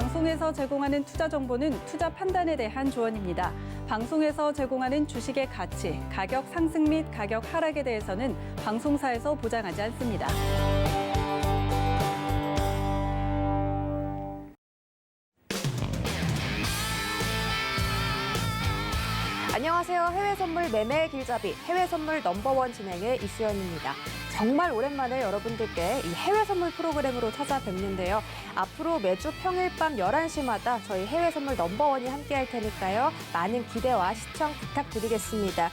방송에서 제공하는 투자 정보는 투자 판단에 대한 조언입니다. 방송에서 제공하는 주식의 가치, 가격 상승 및 가격 하락에 대해서는 방송사에서 보장하지 않습니다. 안녕하세요. 해외 선물 매매 길잡이 해외 선물 넘버원 진행의 이수연입니다. 정말 오랜만에 여러분들께 이 해외 선물 프로그램으로 찾아뵙는데요. 앞으로 매주 평일 밤 11시마다 저희 해외 선물 넘버원이 함께할 테니까요. 많은 기대와 시청 부탁드리겠습니다.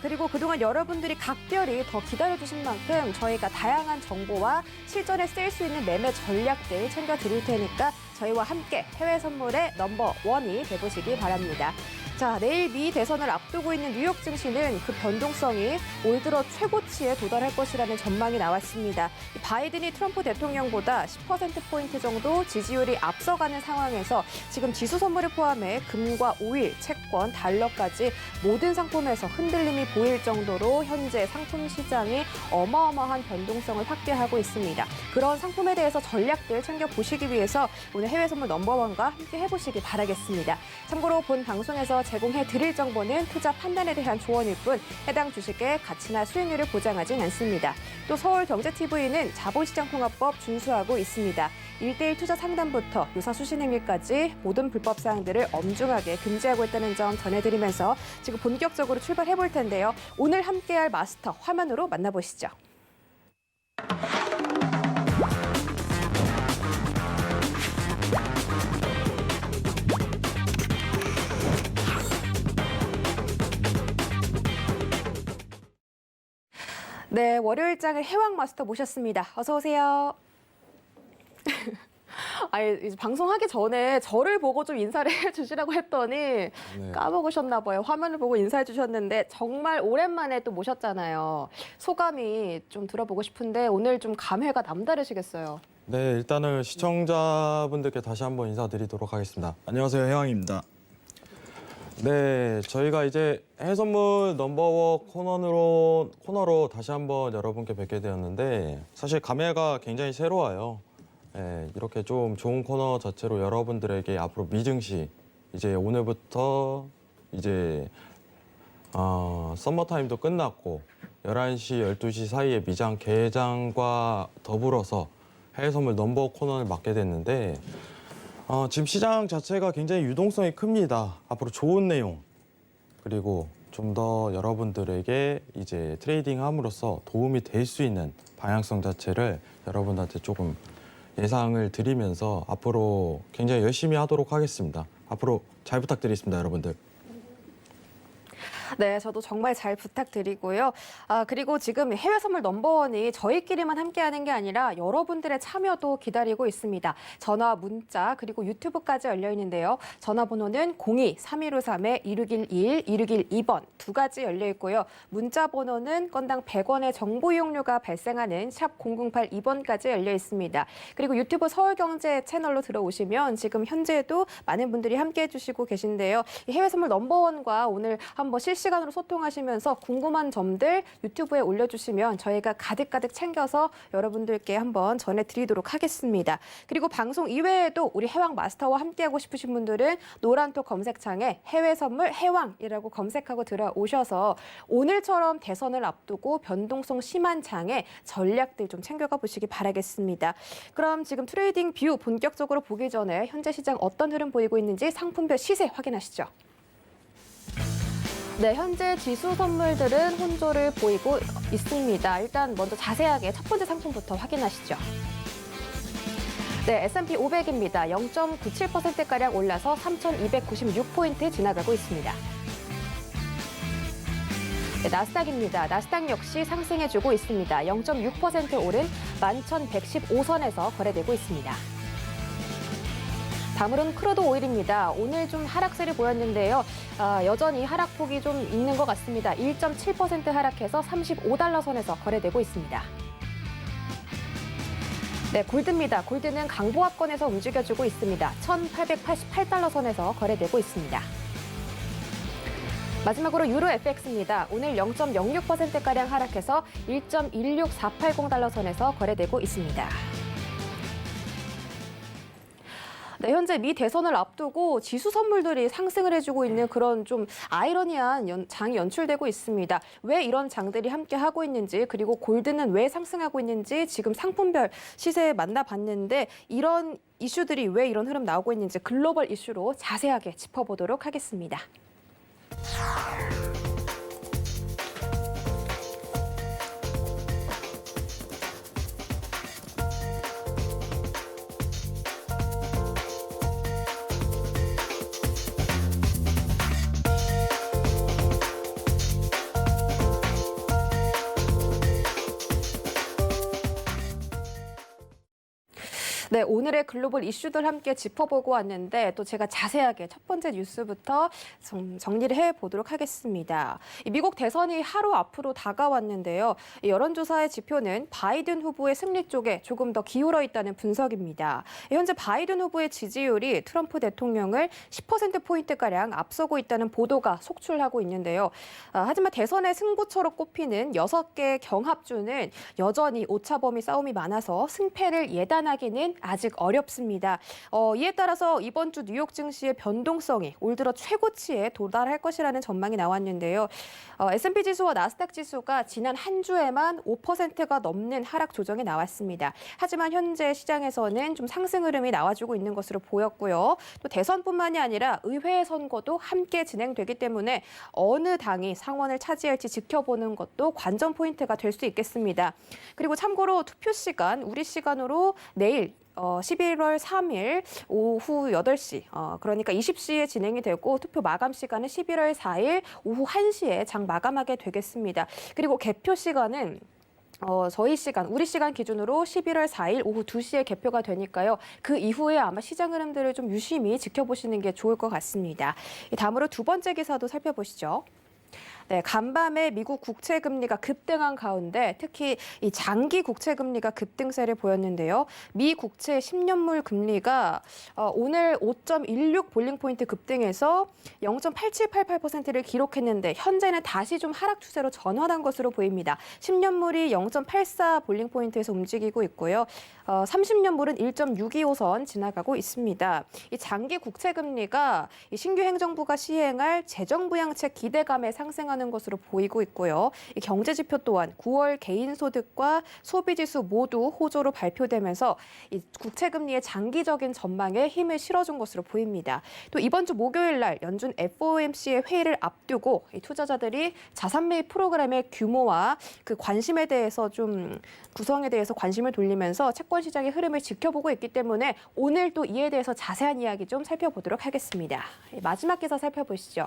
그리고 그동안 여러분들이 각별히 더 기다려주신 만큼 저희가 다양한 정보와 실전에 쓸 수 있는 매매 전략들 챙겨드릴 테니까 저희와 함께 해외 선물의 넘버원이 돼보시기 바랍니다. 자, 내일 미 대선을 앞두고 있는 뉴욕 증시는 그 변동성이 올 들어 최고치에 도달할 것이라는 전망이 나왔습니다. 바이든이 트럼프 대통령보다 10%포인트 정도 지지율이 앞서가는 상황에서 지금 지수 선물을 포함해 금과 오일, 채권, 달러까지 모든 상품에서 흔들림이 보일 정도로 현재 상품 시장이 어마어마한 변동성을 확대하고 있습니다. 그런 상품에 대해서 전략들 챙겨보시기 위해서 오늘 해외 선물 넘버원과 함께 해보시기 바라겠습니다. 참고로 본 방송에서 제공해드릴 정보는 투자 판단에 대한 조언일 뿐 해당 주식의 가치나 수익률을 보장하진 않습니다. 또 서울경제TV는 자본시장통합법 준수하고 있습니다. 1:1 투자 상담부터 유사 수신행위까지 모든 불법 사항들을 엄중하게 금지하고 있다는 점 전해드리면서 지금 본격적으로 출발해볼 텐데요. 오늘 함께할 마스터 화면으로 만나보시죠. 네, 월요일장을 해왕 마스터 모셨습니다. 어서 오세요. 이제 방송하기 전에 저를 보고 좀 인사를 해주시라고 했더니 까먹으셨나 봐요. 화면을 보고 인사해 주셨는데 정말 오랜만에 또 모셨잖아요. 소감이 좀 들어보고 싶은데 오늘 좀 감회가 남다르시겠어요. 네, 일단은 시청자분들께 다시 한번 인사드리도록 하겠습니다. 안녕하세요, 해왕입니다. 네, 저희가 이제 해외선물 넘버원 코너로 다시 한번 여러분께 뵙게 되었는데 사실 감회가 굉장히 새로워요. 네, 이렇게 좀 좋은 코너 자체로 여러분들에게 앞으로 미증시 이제 오늘부터 이제 썸머타임도 끝났고 11시, 12시 사이에 미장 개장과 더불어서 해외선물 넘버원 코너를 맡게 됐는데 지금 시장 자체가 굉장히 유동성이 큽니다. 앞으로 좋은 내용 그리고 좀 더 여러분들에게 이제 트레이딩함으로써 도움이 될 수 있는 방향성 자체를 여러분한테 조금 예상을 드리면서 앞으로 굉장히 열심히 하도록 하겠습니다. 앞으로 잘 부탁드리겠습니다, 여러분들. 네, 저도 정말 잘 부탁드리고요. 그리고 지금 해외 선물 넘버원이 저희끼리만 함께하는 게 아니라 여러분들의 참여도 기다리고 있습니다. 전화, 문자, 그리고 유튜브까지 열려 있는데요. 전화번호는 02-3153-2611, 2612번 두 가지 열려 있고요. 문자 번호는 건당 100원의 정보 이용료가 발생하는 샵 0082번까지 열려 있습니다. 그리고 유튜브 서울경제 채널로 들어오시면 지금 현재도 많은 분들이 함께해 주시고 계신데요. 이 해외 선물 넘버원과 오늘 한번 실시간으로 소통하시면서 궁금한 점들 유튜브에 올려주시면 저희가 가득가득 챙겨서 여러분들께 한번 전해드리도록 하겠습니다. 그리고 방송 이외에도 우리 해왕 마스터와 함께하고 싶으신 분들은 노란톡 검색창에 해외 선물 해왕이라고 검색하고 들어오셔서 오늘처럼 대선을 앞두고 변동성 심한 장에 전략들 좀 챙겨가 보시기 바라겠습니다. 그럼 지금 트레이딩 뷰 본격적으로 보기 전에 현재 시장 어떤 흐름 보이고 있는지 상품별 시세 확인하시죠. 네, 현재 지수 선물들은 혼조를 보이고 있습니다. 일단 먼저 자세하게 첫 번째 상품부터 확인하시죠. 네, S&P 500입니다. 0.97%가량 올라서 3,296포인트 지나가고 있습니다. 네, 나스닥입니다. 나스닥 역시 상승해주고 있습니다. 0.6% 오른 11,115선에서 거래되고 있습니다. 다음으로는 크루드 오일입니다. 오늘 좀 하락세를 보였는데요. 여전히 하락폭이 좀 있는 것 같습니다. 1.7% 하락해서 35달러 선에서 거래되고 있습니다. 네, 골드입니다. 골드는 강보합권에서 움직여주고 있습니다. 1,888달러 선에서 거래되고 있습니다. 마지막으로 유로 FX입니다. 오늘 0.06%가량 하락해서 1.16480달러 선에서 거래되고 있습니다. 네, 현재 미 대선을 앞두고 지수 선물들이 상승을 해주고 있는 그런 좀 아이러니한 장이 연출되고 있습니다. 왜 이런 장들이 함께 하고 있는지, 그리고 골드는 왜 상승하고 있는지 지금 상품별 시세 만나봤는데, 이런 이슈들이 왜 이런 흐름 나오고 있는지 글로벌 이슈로 자세하게 짚어보도록 하겠습니다. 네, 오늘의 글로벌 이슈들 함께 짚어보고 왔는데 또 제가 자세하게 첫 번째 뉴스부터 정리를 해보도록 하겠습니다. 미국 대선이 하루 앞으로 다가왔는데요. 여론조사의 지표는 바이든 후보의 승리 쪽에 조금 더 기울어 있다는 분석입니다. 현재 바이든 후보의 지지율이 트럼프 대통령을 10%포인트가량 앞서고 있다는 보도가 속출하고 있는데요. 하지만 대선의 승부처로 꼽히는 6개 경합주는 여전히 오차범위 싸움이 많아서 승패를 예단하기는 아직 어렵습니다. 이에 따라서 이번 주 뉴욕 증시의 변동성이 올 들어 최고치에 도달할 것이라는 전망이 나왔는데요. S&P 지수와 나스닥 지수가 지난 한 주에만 5%가 넘는 하락 조정이 나왔습니다. 하지만 현재 시장에서는 좀 상승 흐름이 나와주고 있는 것으로 보였고요. 또 대선뿐만이 아니라 의회 선거도 함께 진행되기 때문에 어느 당이 상원을 차지할지 지켜보는 것도 관전 포인트가 될 수 있겠습니다. 그리고 참고로 투표 시간, 우리 시간으로 내일 11월 3일 오후 8시, 그러니까 20시에 진행이 되고 투표 마감 시간은 11월 4일 오후 1시에 장 마감하게 되겠습니다. 그리고 개표 시간은 저희 시간, 우리 시간 기준으로 11월 4일 오후 2시에 개표가 되니까요. 그 이후에 아마 시장 흐름들을 좀 유심히 지켜보시는 게 좋을 것 같습니다. 다음으로 두 번째 기사도 살펴보시죠. 네, 간밤에 미국 국채 금리가 급등한 가운데 특히 이 장기 국채 금리가 급등세를 보였는데요. 미 국채 10년물 금리가 오늘 5.16 볼링 포인트 급등해서 0.8788%를 기록했는데 현재는 다시 좀 하락 추세로 전환한 것으로 보입니다. 10년물이 0.84 볼링 포인트에서 움직이고 있고요. 30년물은 1.625선 지나가고 있습니다. 이 장기 국채 금리가 이 신규 행정부가 시행할 재정 부양책 기대감에 상승하는 것으로 보이고 있고요. 이 경제 지표 또한 9월 개인 소득과 소비 지수 모두 호조로 발표되면서 이 국채 금리의 장기적인 전망에 힘을 실어준 것으로 보입니다. 또 이번 주 목요일 날 연준 FOMC의 회의를 앞두고 이 투자자들이 자산 매입 프로그램의 규모와 그 관심에 대해서 좀 구성에 대해서 관심을 돌리면서 채권 시장의 흐름을 지켜보고 있기 때문에 오늘 또 이에 대해서 자세한 이야기 좀 살펴보도록 하겠습니다. 마지막 기사 살펴보시죠.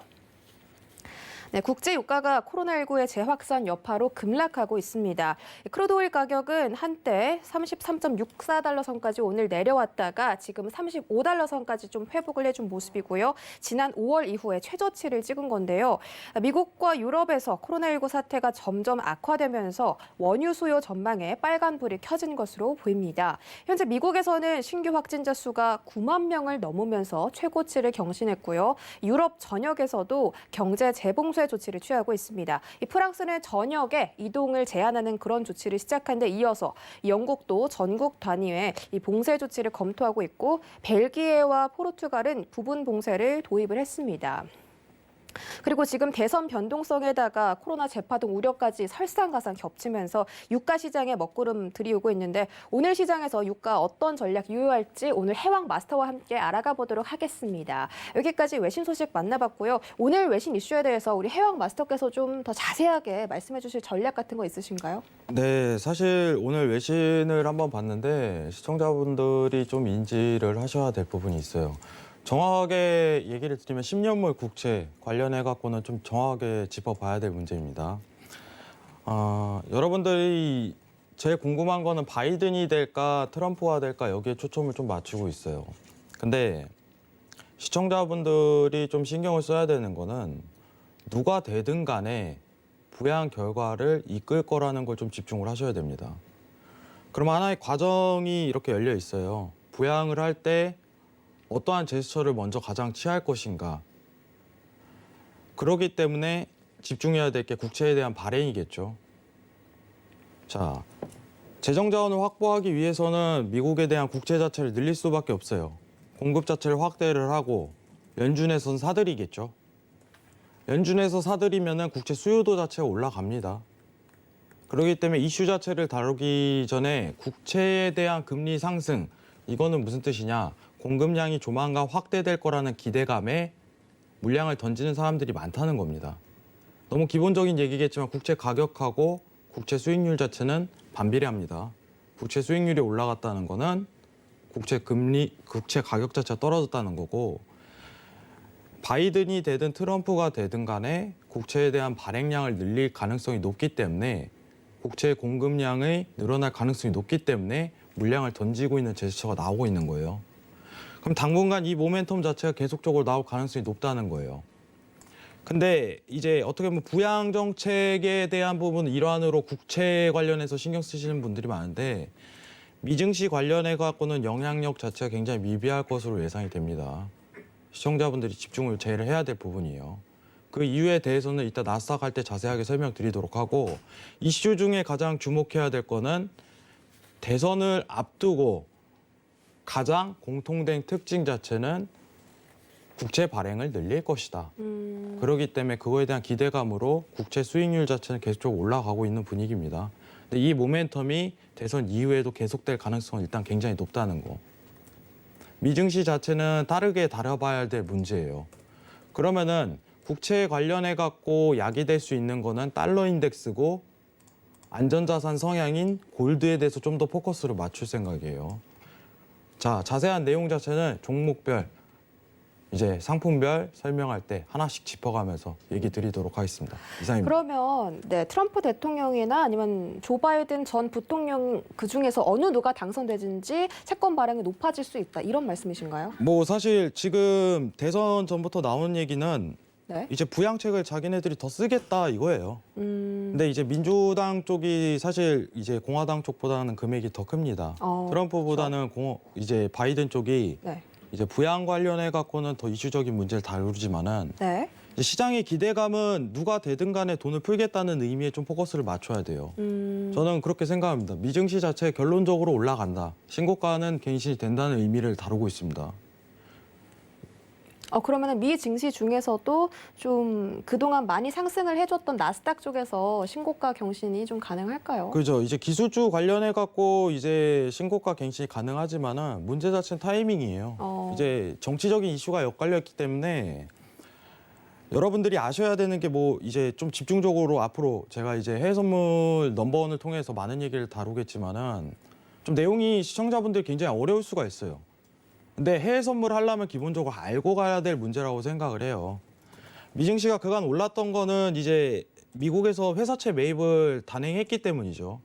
네, 국제 유가가 코로나19의 재확산 여파로 급락하고 있습니다. 크루드 오일 가격은 한때 33.64달러 선까지 오늘 내려왔다가 지금 35달러 선까지 좀 회복을 해준 모습이고요. 지난 5월 이후에 최저치를 찍은 건데요. 미국과 유럽에서 코로나19 사태가 점점 악화되면서 원유 수요 전망에 빨간불이 켜진 것으로 보입니다. 현재 미국에서는 신규 확진자 수가 9만 명을 넘으면서 최고치를 경신했고요. 유럽 전역에서도 경제 재봉 조치를 취하고 있습니다. 이 프랑스는 전역에 이동을 제한하는 그런 조치를 시작한 데 이어서 영국도 전국 단위의 이 봉쇄 조치를 검토하고 있고 벨기에와 포르투갈은 부분 봉쇄를 도입을 했습니다. 그리고 지금 대선 변동성에다가 코로나 재파동 우려까지 설상가상 겹치면서 유가 시장에 먹구름 들이우고 있는데 오늘 시장에서 유가 어떤 전략 유효할지 오늘 해왕 마스터와 함께 알아가 보도록 하겠습니다. 여기까지 외신 소식 만나봤고요. 오늘 외신 이슈에 대해서 우리 해왕 마스터께서 좀 더 자세하게 말씀해 주실 전략 같은 거 있으신가요? 네, 사실 오늘 외신을 한번 봤는데 시청자분들이 좀 인지를 하셔야 될 부분이 있어요. 정확하게 얘기를 드리면 10년물 국채 관련해 갖고는 좀 정확하게 짚어봐야 될 문제입니다. 여러분들이 제일 궁금한 거는 바이든이 될까 트럼프가 될까 여기에 초점을 좀 맞추고 있어요. 근데 시청자분들이 좀 신경을 써야 되는 거는 누가 되든 간에 부양 결과를 이끌 거라는 걸 좀 집중을 하셔야 됩니다. 그럼 하나의 과정이 이렇게 열려 있어요. 부양을 할 때 어떠한 제스처를 먼저 가장 취할 것인가. 그렇기 때문에 집중해야 될 게 국채에 대한 발행이겠죠. 자, 재정 자원을 확보하기 위해서는 미국에 대한 국채 자체를 늘릴 수밖에 없어요. 공급 자체를 확대를 하고 연준에서는 사들이겠죠. 연준에서 사들이면은 국채 수요도 자체가 올라갑니다. 그렇기 때문에 이슈 자체를 다루기 전에 국채에 대한 금리 상승, 이거는 무슨 뜻이냐? 공급량이 조만간 확대될 거라는 기대감에 물량을 던지는 사람들이 많다는 겁니다. 너무 기본적인 얘기겠지만 국채 가격하고 국채 수익률 자체는 반비례합니다. 국채 수익률이 올라갔다는 거는 국채 가격 자체가 떨어졌다는 거고, 바이든이 되든 트럼프가 되든 간에 국채에 대한 발행량을 늘릴 가능성이 높기 때문에, 국채 공급량이 늘어날 가능성이 높기 때문에 물량을 던지고 있는 제스처가 나오고 있는 거예요. 그럼 당분간 이 모멘텀 자체가 계속적으로 나올 가능성이 높다는 거예요. 근데 이제 어떻게 보면 부양 정책에 대한 부분은 일환으로 국채 관련해서 신경 쓰시는 분들이 많은데, 미증시 관련해 갖고는 영향력 자체가 굉장히 미비할 것으로 예상이 됩니다. 시청자분들이 집중을 제일 해야 될 부분이에요. 그 이유에 대해서는 이따 나스닥 할 때 자세하게 설명드리도록 하고, 이슈 중에 가장 주목해야 될 거는 대선을 앞두고 가장 공통된 특징 자체는 국채 발행을 늘릴 것이다. 그렇기 때문에 그거에 대한 기대감으로 국채 수익률 자체는 계속적으로 올라가고 있는 분위기입니다. 근데 이 모멘텀이 대선 이후에도 계속될 가능성은 일단 굉장히 높다는 거. 미증시 자체는 다르게 다뤄봐야 될 문제예요. 그러면은 국채 관련해 갖고 야기될 수 있는 거는 달러 인덱스고, 안전자산 성향인 골드에 대해서 좀 더 포커스를 맞출 생각이에요. 자, 자세한 내용 자체는 종목별, 이제 상품별 설명할 때 하나씩 짚어가면서 얘기 드리도록 하겠습니다. 이상입니다. 그러면 네, 트럼프 대통령이나 아니면 조 바이든 전 부통령 그중에서 어느 누가 당선되든지 채권 발행이 높아질 수 있다, 이런 말씀이신가요? 뭐 사실 지금 대선 전부터 나온 얘기는 네. 이제 부양책을 자기네들이 더 쓰겠다 이거예요. 근데 이제 민주당 쪽이 사실 이제 공화당 쪽보다는 금액이 더 큽니다. 트럼프보다는 이제 바이든 쪽이 네. 이제 부양 관련해 갖고는 더 이슈적인 문제를 다루지만은, 네. 이제 시장의 기대감은 누가 되든 간에 돈을 풀겠다는 의미에 좀 포커스를 맞춰야 돼요. 저는 그렇게 생각합니다. 미증시 자체 결론적으로 올라간다, 신고가는 갱신이 된다는 의미를 다루고 있습니다. 그러면 미 증시 중에서도 좀 그동안 많이 상승을 해줬던 나스닥 쪽에서 신고가 경신이 좀 가능할까요? 그죠. 이제 기술주 관련해 갖고 이제 신고가 갱신이 가능하지만은 문제 자체는 타이밍이에요. 이제 정치적인 이슈가 엇갈려 있기 때문에 여러분들이 아셔야 되는 게 뭐 이제 좀 집중적으로 앞으로 제가 이제 해외 선물 넘버원을 통해서 많은 얘기를 다루겠지만은 좀 내용이 시청자분들 굉장히 어려울 수가 있어요. 근데 해외 선물 하려면 기본적으로 알고 가야 될 문제라고 생각을 해요. 미증시가 그간 올랐던 거는 이제 미국에서 회사채 매입을 단행했기 때문이죠.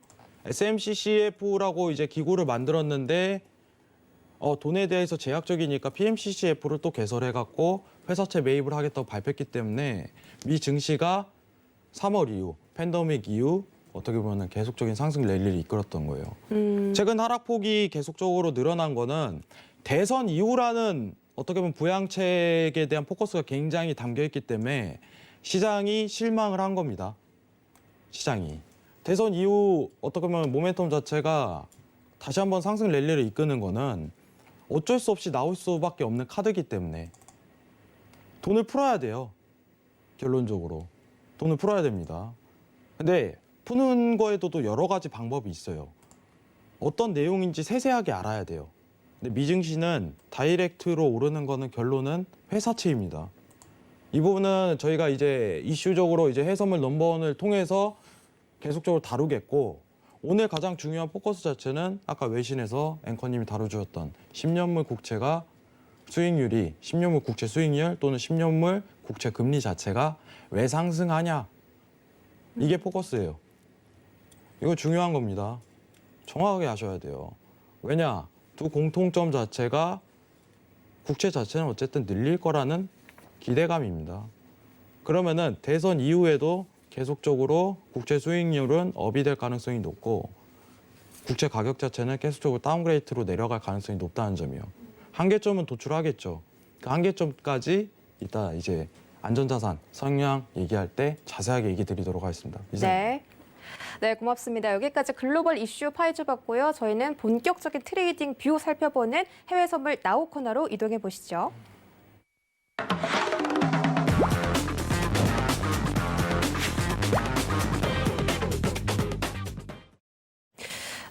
SMCCF라고 이제 기구를 만들었는데 돈에 대해서 제약적이니까 PMCCF를 또 개설해갖고 회사채 매입을 하겠다고 발표했기 때문에 미 증시가 3월 이후, 팬데믹 이후 어떻게 보면 계속적인 상승 랠리를 이끌었던 거예요. 최근 하락폭이 계속적으로 늘어난 거는 대선 이후라는 어떻게 보면 부양책에 대한 포커스가 굉장히 담겨있기 때문에 시장이 실망을 한 겁니다. 시장이. 대선 이후 어떻게 보면 모멘텀 자체가 다시 한번 상승 랠리를 이끄는 거는 어쩔 수 없이 나올 수밖에 없는 카드이기 때문에 돈을 풀어야 돼요. 결론적으로. 돈을 풀어야 됩니다. 근데 푸는 거에도 또 여러 가지 방법이 있어요. 어떤 내용인지 세세하게 알아야 돼요. 근데 미증시는 다이렉트로 오르는 거는 결론은 회사채입니다. 이 부분은 저희가 이제 이슈적으로 이제 해외선물 넘버원을 통해서 계속적으로 다루겠고, 오늘 가장 중요한 포커스 자체는 아까 외신에서 앵커님이 다뤄주셨던 10년물 국채가 수익률이 10년물 국채 수익률 또는 10년물 국채 금리 자체가 왜 상승하냐, 이게 포커스예요. 이거 중요한 겁니다. 정확하게 아셔야 돼요. 왜냐? 두 공통점 자체가 국채 자체는 어쨌든 늘릴 거라는 기대감입니다. 그러면은 대선 이후에도 계속적으로 국채 수익률은 업이 될 가능성이 높고, 국채 가격 자체는 계속적으로 다운그레이드로 내려갈 가능성이 높다는 점이요. 한계점은 도출하겠죠. 그 한계점까지 이따 이제 안전자산 성향 얘기할 때 자세하게 얘기 드리도록 하겠습니다. 네. 네, 고맙습니다. 여기까지 글로벌 이슈 파헤쳐봤고요. 저희는 본격적인 트레이딩 뷰 살펴보는 해외 선물 나우 코너로 이동해 보시죠.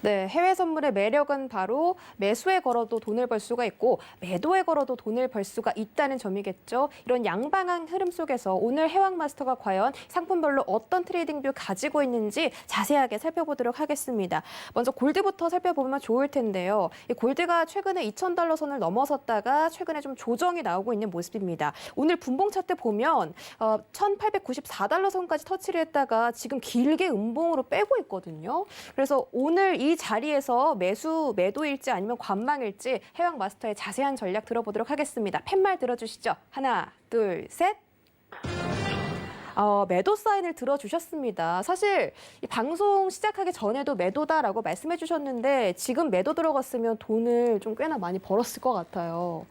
네, 해외 선물의 매력은 바로 매수에 걸어도 돈을 벌 수가 있고 매도에 걸어도 돈을 벌 수가 있다는 점이겠죠. 이런 양방향 흐름 속에서 오늘 해왕 마스터가 과연 상품별로 어떤 트레이딩 뷰 가지고 있는지 자세하게 살펴보도록 하겠습니다. 먼저 골드부터 살펴보면 좋을 텐데요. 이 골드가 최근에 2,000달러 선을 넘어섰다가 최근에 좀 조정이 나오고 있는 모습입니다. 오늘 분봉 차트 보면 1,894달러 선까지 터치를 했다가 지금 길게 음봉으로 빼고 있거든요. 그래서 오늘 이 자리에서 매도일지 아니면 관망일지 해왕 마스터의 자세한 전략 들어보도록 하겠습니다. 팻말 들어주시죠. 하나, 둘, 셋. 매도 사인을 들어주셨습니다. 사실 이 방송 시작하기 전에도 매도다라고 말씀해 주셨는데 지금 매도 들어갔으면 돈을 좀 꽤나 많이 벌었을 것 같아요.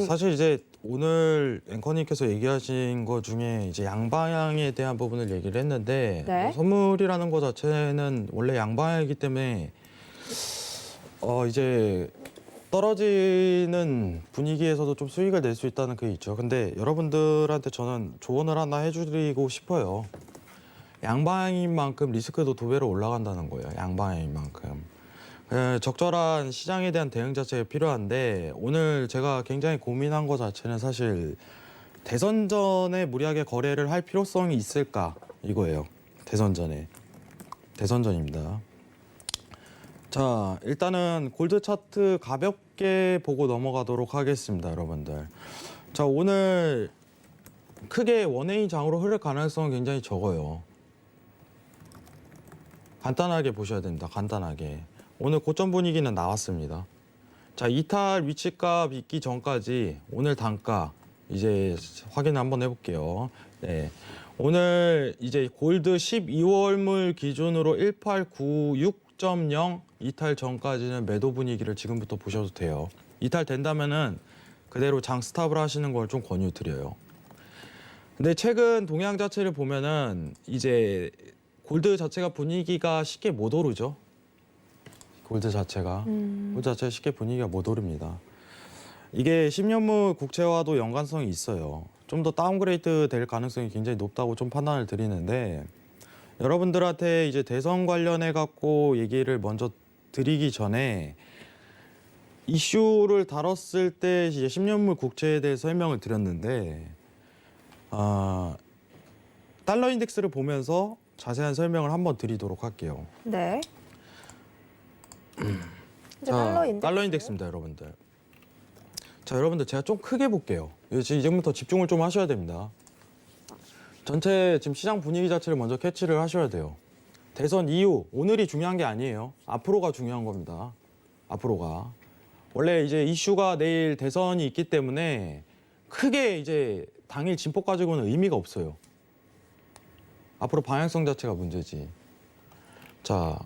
사실 이제 오늘 앵커님께서 얘기하신 것 중에 이제 양방향에 대한 부분을 얘기를 했는데 네. 뭐 선물이라는 것 자체는 원래 양방향이기 때문에 이제 떨어지는 분위기에서도 좀 수익을 낼 수 있다는 게 있죠. 근데 여러분들한테 저는 조언을 하나 해드리고 싶어요. 양방향인 만큼 리스크도 2배로 올라간다는 거예요. 양방향인 만큼. 적절한 시장에 대한 대응 자체가 필요한데 오늘 제가 굉장히 고민한 것 자체는 사실 대선 전에 무리하게 거래를 할 필요성이 있을까 이거예요. 대선 전입니다. 자, 일단은 골드 차트 가볍게 보고 넘어가도록 하겠습니다, 여러분들. 자, 오늘 크게 원웨이 장으로 흐를 가능성은 굉장히 적어요. 간단하게 보셔야 됩니다, 간단하게. 오늘 고점 분위기는 나왔습니다. 자, 이탈 위치값 있기 전까지 오늘 단가 이제 확인 한번 해볼게요. 네. 오늘 이제 골드 12월물 기준으로 1896.0 이탈 전까지는 매도 분위기를 지금부터 보셔도 돼요. 이탈 된다면은 그대로 장 스탑을 하시는 걸 좀 권유드려요. 근데 최근 동향 자체를 보면은 이제 골드 자체가 분위기가 쉽게 못 오르죠. 골드 자체가 쉽게 분위기가 못 오릅니다. 이게 10년물 국채와도 연관성이 있어요. 좀 더 다운그레이드 될 가능성이 굉장히 높다고 좀 판단을 드리는데 여러분들한테 이제 대선 관련해 갖고 얘기를 먼저 드리기 전에 이슈를 다뤘을 때 이제 10년물 국채에 대해서 설명을 드렸는데 달러 인덱스를 보면서 자세한 설명을 한번 드리도록 할게요. 네. 이제 달러 인덱스입니다, 여러분들. 자, 여러분들 제가 좀 크게 볼게요. 지금부터 집중을 좀 하셔야 됩니다. 전체 지금 시장 분위기 자체를 먼저 캐치를 하셔야 돼요. 대선 이후, 오늘이 중요한 게 아니에요. 앞으로가 중요한 겁니다. 앞으로가. 원래 이제 이슈가 내일 대선이 있기 때문에 크게 이제 당일 진폭 가지고는 의미가 없어요. 앞으로 방향성 자체가 문제지. 자,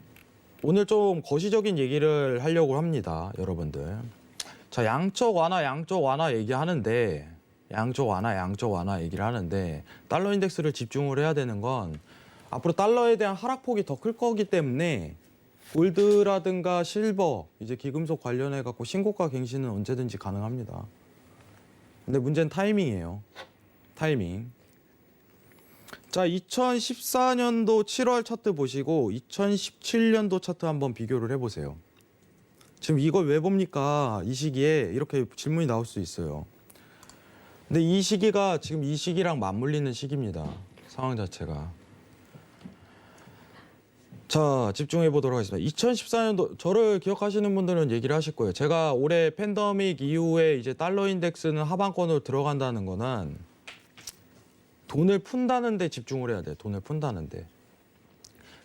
오늘 좀 거시적인 얘기를 하려고 합니다, 여러분들. 자, 양적 완화 얘기하는데 양적 완화 얘기를 하는데 달러 인덱스를 집중을 해야 되는 건 앞으로 달러에 대한 하락폭이 더 클 거기 때문에 골드라든가 실버, 이제 기금속 관련해 갖고 신고가 갱신은 언제든지 가능합니다. 근데 문제는 타이밍이에요. 타이밍. 자, 2014년도 7월 차트 보시고 2017년도 차트 한번 비교를 해보세요. 지금 이걸 왜 봅니까? 이 시기에 이렇게 질문이 나올 수 있어요. 근데 이 시기가 지금 이 시기랑 맞물리는 시기입니다. 상황 자체가. 자, 집중해 보도록 하겠습니다. 2014년도 저를 기억하시는 분들은 얘기를 하실 거예요. 제가 올해 팬데믹 이후에 이제 달러 인덱스는 하방권으로 들어간다는 거는 돈을 푼다는 데 집중을 해야 돼요. 돈을 푼다는 데.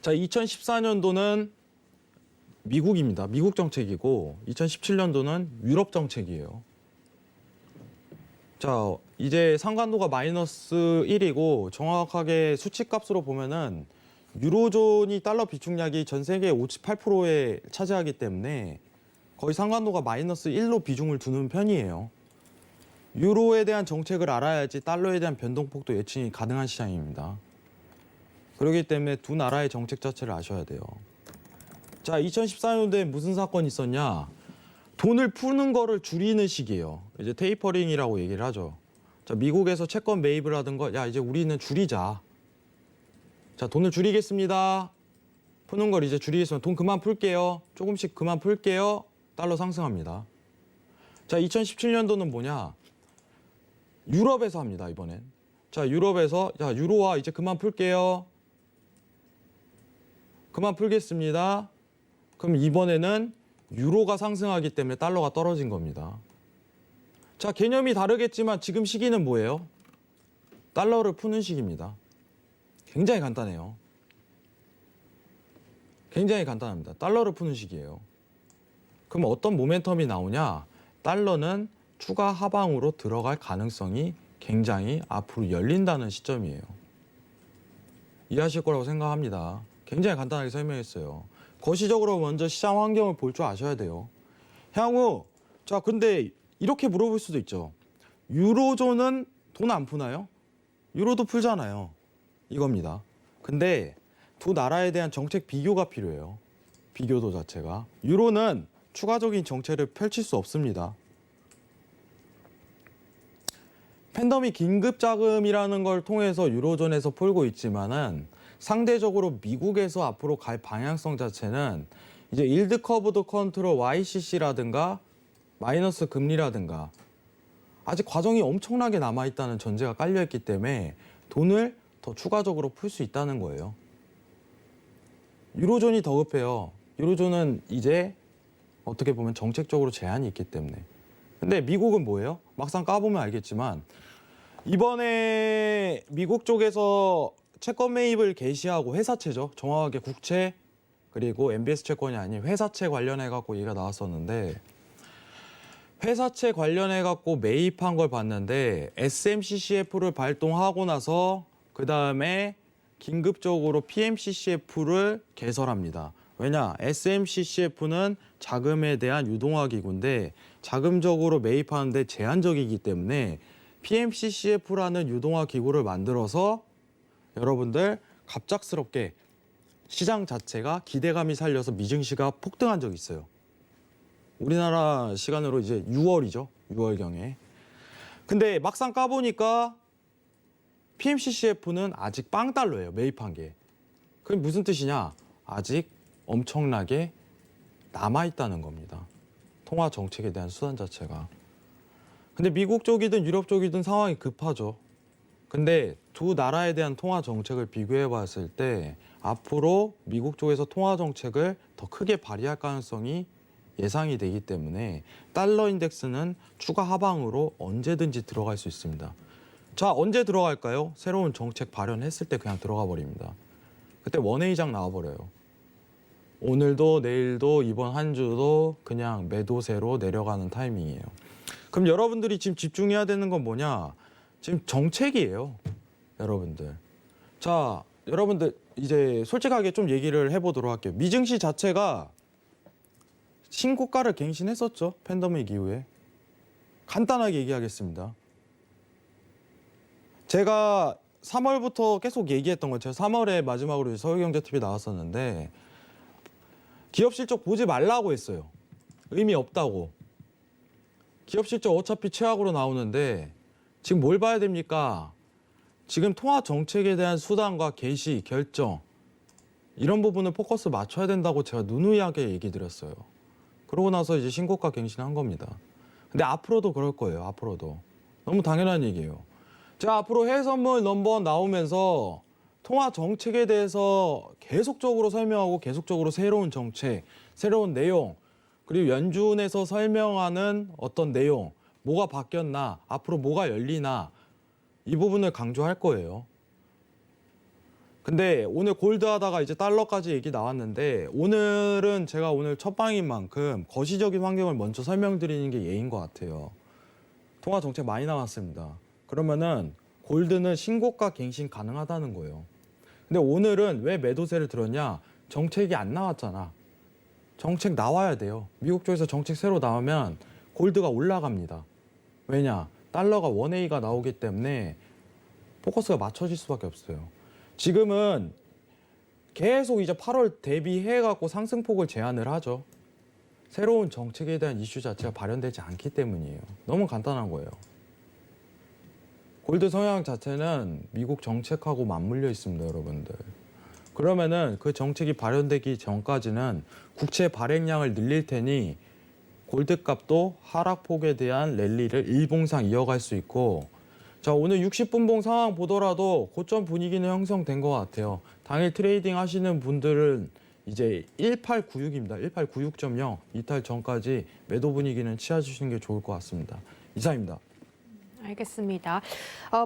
자, 2014년도는 미국입니다. 미국 정책이고 2017년도는 유럽 정책이에요. 자, 이제 상관도가 마이너스 1이고 정확하게 수치값으로 보면은 유로존이 달러 비축량이 전 세계 58%에 차지하기 때문에 거의 상관도가 마이너스 1로 비중을 두는 편이에요. 유로에 대한 정책을 알아야지 달러에 대한 변동폭도 예측이 가능한 시장입니다. 그렇기 때문에 두 나라의 정책 자체를 아셔야 돼요. 자, 2014년도에 무슨 사건이 있었냐? 돈을 푸는 거를 줄이는 시기예요. 이제 테이퍼링이라고 얘기를 하죠. 자, 미국에서 채권 매입을 하던 거, 야, 이제 우리는 줄이자. 자, 돈을 줄이겠습니다. 푸는 걸 이제 줄이겠습니다. 돈 그만 풀게요. 조금씩 그만 풀게요. 달러 상승합니다. 자, 2017년도는 뭐냐? 유럽에서 합니다, 이번엔. 자, 유럽에서, 야, 유로화 이제 그만 풀게요. 그만 풀겠습니다. 그럼 이번에는 유로가 상승하기 때문에 달러가 떨어진 겁니다. 자, 개념이 다르겠지만 지금 시기는 뭐예요? 달러를 푸는 시기입니다. 굉장히 간단해요. 굉장히 간단합니다. 달러를 푸는 시기예요. 그럼 어떤 모멘텀이 나오냐? 달러는 추가 하방으로 들어갈 가능성이 굉장히 앞으로 열린다는 시점이에요. 이해하실 거라고 생각합니다. 굉장히 간단하게 설명했어요. 거시적으로 먼저 시장 환경을 볼 줄 아셔야 돼요. 향후, 자, 근데 이렇게 물어볼 수도 있죠. 유로존은 돈 안 푸나요? 유로도 풀잖아요. 이겁니다. 근데 두 나라에 대한 정책 비교가 필요해요. 비교도 자체가. 유로는 추가적인 정책을 펼칠 수 없습니다. 팬데믹 긴급 자금이라는 걸 통해서 유로존에서 풀고 있지만은 상대적으로 미국에서 앞으로 갈 방향성 자체는 이제 일드 커브드 컨트롤 YCC라든가 마이너스 금리라든가 아직 과정이 엄청나게 남아있다는 전제가 깔려있기 때문에 돈을 더 추가적으로 풀 수 있다는 거예요. 유로존이 더 급해요. 유로존은 이제 어떻게 보면 정책적으로 제한이 있기 때문에. 근데 미국은 뭐예요? 막상 까보면 알겠지만 이번에 미국 쪽에서 채권 매입을 개시하고 회사채죠. 정확하게 국채 그리고 MBS 채권이 아닌 회사채 관련해 갖고 얘기가 나왔었는데 회사채 관련해 갖고 매입한 걸 봤는데 SMCCF를 발동하고 나서 그 다음에 긴급적으로 PMCCF를 개설합니다. 왜냐? SMCCF는 자금에 대한 유동화 기구인데 자금적으로 매입하는데 제한적이기 때문에 PMCCF라는 유동화 기구를 만들어서 여러분들 갑작스럽게 시장 자체가 기대감이 살려서 미증시가 폭등한 적이 있어요. 우리나라 시간으로 이제 6월이죠. 6월경에. 근데 막상 까보니까 PMCCF는 아직 빵달러예요. 매입한 게. 그게 무슨 뜻이냐? 아직 엄청나게 남아있다는 겁니다. 통화 정책에 대한 수단 자체가. 근데 미국 쪽이든 유럽 쪽이든 상황이 급하죠. 근데 두 나라에 대한 통화 정책을 비교해 봤을 때 앞으로 미국 쪽에서 통화 정책을 더 크게 발휘할 가능성이 예상이 되기 때문에 달러 인덱스는 추가 하방으로 언제든지 들어갈 수 있습니다. 자, 언제 들어갈까요? 새로운 정책 발현했을 때 그냥 들어가 버립니다. 그때 원웨이장 나와버려요. 오늘도 내일도 이번 한 주도 그냥 매도세로 내려가는 타이밍이에요. 그럼 여러분들이 지금 집중해야 되는 건 뭐냐? 지금 정책이에요. 여러분들. 자, 여러분들 이제 솔직하게 좀 얘기를 해보도록 할게요. 미증시 자체가 신고가를 갱신했었죠. 팬데믹 이후에. 간단하게 얘기하겠습니다. 제가 3월부터 계속 얘기했던 것처럼 3월에 마지막으로 서울경제TV 나왔었는데 기업 실적 보지 말라고 했어요. 의미 없다고. 기업 실적 어차피 최악으로 나오는데 지금 뭘 봐야 됩니까? 지금 통화 정책에 대한 수단과 개시, 결정 이런 부분을 포커스 맞춰야 된다고 제가 누누이하게 얘기 드렸어요. 그러고 나서 이제 신고가 갱신한 겁니다. 근데 앞으로도 그럴 거예요. 앞으로도. 너무 당연한 얘기예요. 제가 앞으로 해외 선물 넘버원 나오면서 통화 정책에 대해서 계속적으로 설명하고 계속적으로 새로운 정책, 새로운 내용, 그리고 연준에서 설명하는 어떤 내용, 뭐가 바뀌었나, 앞으로 뭐가 열리나 이 부분을 강조할 거예요. 근데 오늘 골드 하다가 이제 달러까지 얘기 나왔는데 오늘은 제가 오늘 첫 방인 만큼 거시적인 환경을 먼저 설명드리는 게 예인 것 같아요. 통화 정책 많이 나왔습니다. 그러면은 골드는 신고가 갱신 가능하다는 거예요. 근데 오늘은 왜 매도세를 들었냐? 정책이 안 나왔잖아. 정책 나와야 돼요. 미국 쪽에서 정책 새로 나오면 골드가 올라갑니다. 왜냐? 달러가 원웨이가 나오기 때문에 포커스가 맞춰질 수밖에 없어요. 지금은 계속 이제 8월 대비해 갖고 상승폭을 제한을 하죠. 새로운 정책에 대한 이슈 자체가 발현되지 않기 때문이에요. 너무 간단한 거예요. 골드 성향 자체는 미국 정책하고 맞물려 있습니다, 여러분들. 그러면은 그 정책이 발현되기 전까지는 국채 발행량을 늘릴 테니 골드 값도 하락폭에 대한 랠리를 일봉상 이어갈 수 있고, 자, 오늘 60분봉 상황 보더라도 고점 분위기는 형성된 것 같아요. 당일 트레이딩 하시는 분들은 이제 1896입니다. 1896.0 이탈 전까지 매도 분위기는 취해주시는 게 좋을 것 같습니다. 이상입니다. 알겠습니다.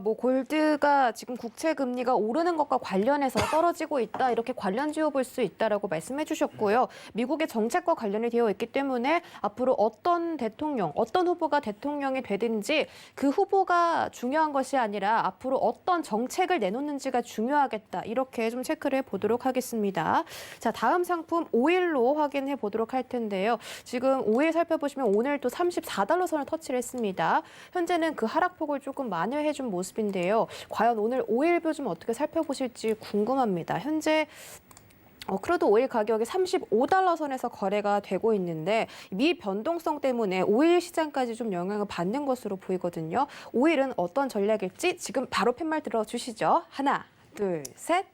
뭐 골드가 지금 국채 금리가 오르는 것과 관련해서 떨어지고 있다, 이렇게 관련 지어볼 수 있다라고 말씀해 주셨고요. 미국의 정책과 관련이 되어 있기 때문에 앞으로 어떤 대통령, 어떤 후보가 대통령이 되든지 그 후보가 중요한 것이 아니라 앞으로 어떤 정책을 내놓는지가 중요하겠다, 이렇게 좀 체크를 해보도록 하겠습니다. 자, 다음 상품 오일로 확인해 보도록 할 텐데요. 지금 오일 살펴보시면 오늘 또 34달러 선을 터치를 했습니다. 현재는 그 하락폭을 조금 만회해준 모습인데요. 과연 오늘 오일뷰 좀 어떻게 살펴보실지 궁금합니다. 현재 크루드 오일 가격이 35달러 선에서 거래가 되고 있는데 미 변동성 때문에 오일 시장까지 좀 영향을 받는 것으로 보이거든요. 오일은 어떤 전략일지 지금 바로 팻말 들어주시죠. 하나, 둘, 셋.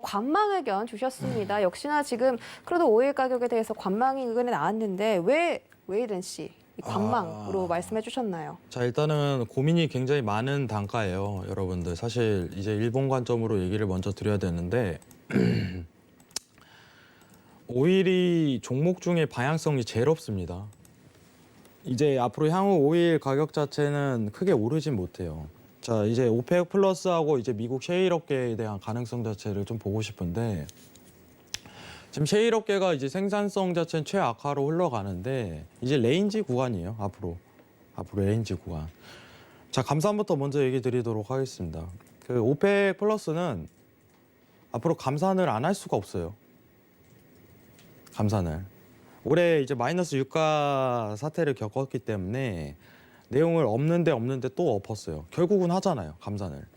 관망 의견 주셨습니다. 역시나 지금 크루드 오일 가격에 대해서 관망 의견이 나왔는데 왜 웨이든 씨? 이 관망으로 말씀해 주셨나요? 자, 일단은 고민이 굉장히 많은 단가예요, 여러분들. 사실 이제 일본 관점으로 얘기를 먼저 드려야 되는데 오일이 종목 중에 방향성이 제일 없습니다. 이제 앞으로 향후 오일 가격 자체는 크게 오르진 못해요. 자, 이제 오펙 플러스하고 이제 미국 셰일 업계에 대한 가능성 자체를 좀 보고 싶은데, 지금 셰일 업계가 이제 생산성 자체는 최악화로 흘러가는데 이제 레인지 구간이에요. 앞으로 레인지 구간. 자, 감산부터 먼저 얘기 드리도록 하겠습니다. 그 오펙 플러스는 앞으로 감산을 안 할 수가 없어요. 감산을. 올해 이제 마이너스 유가 사태를 겪었기 때문에 내용을 없는데 또 엎었어요. 결국은 하잖아요, 감산을.